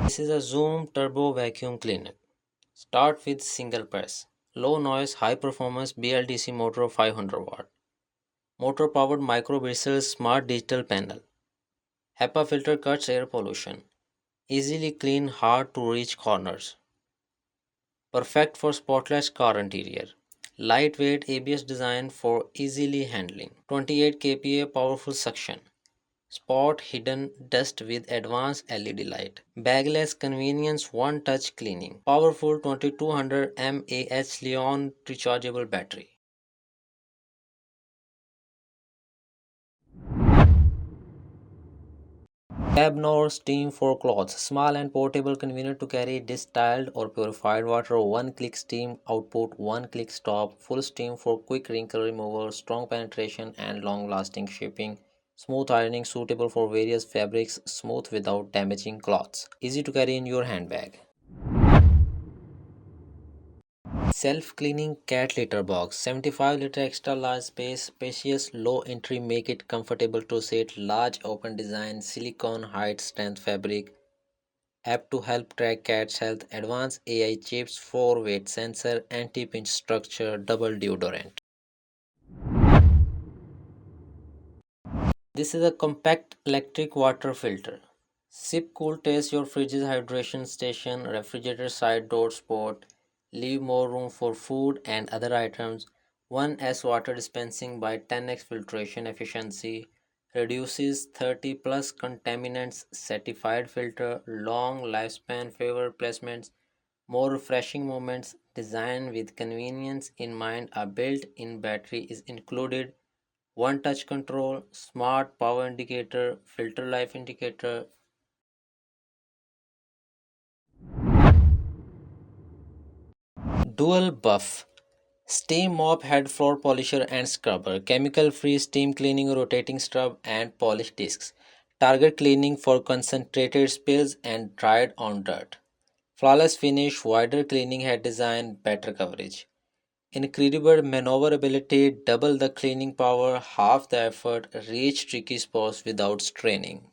This is a Zoom Turbo Vacuum Cleaner. Start with single press. Low noise, high performance BLDC motor 500 watt. Motor powered micro bristles smart digital panel. HEPA filter cuts air pollution. Easily clean hard to reach corners. Perfect for spotless car interior. Lightweight ABS design for easily handling. 28 kPa powerful suction. Spot hidden dust with advanced LED light. Bagless convenience one touch cleaning. Powerful 2200 mAh Leon rechargeable battery. Cabnor steam for clothes. Small and portable, convenient to carry distilled or purified water. One click steam output, one click stop. Full steam for quick wrinkle removal, strong penetration, and long lasting shipping. Smooth ironing suitable for various fabrics, smooth without damaging cloths. Easy to carry in your handbag. Self cleaning cat litter box. 75-liter extra large space, spacious, low entry, make it comfortable to sit. Large open design, silicone height strength fabric. App to help track cat's health, advanced AI chips, 4 weight sensor, anti pinch structure, double deodorant. This is a compact electric water filter. Sip cool taste your fridge's hydration station, refrigerator side door spot, leave more room for food and other items. 1S water dispensing by 10x filtration efficiency, reduces 30 plus contaminants, certified filter, long lifespan, favor placements, more refreshing moments, designed with convenience in mind. A built-in battery is included. One touch control, smart power indicator, filter life indicator. Dual buff. Steam mop head, floor polisher and scrubber. Chemical free steam cleaning, rotating scrub and polish discs. Target cleaning for concentrated spills and dried on dirt. Flawless finish, wider cleaning head design, better coverage. Incredible maneuverability, double the cleaning power, half the effort, reach tricky spots without straining.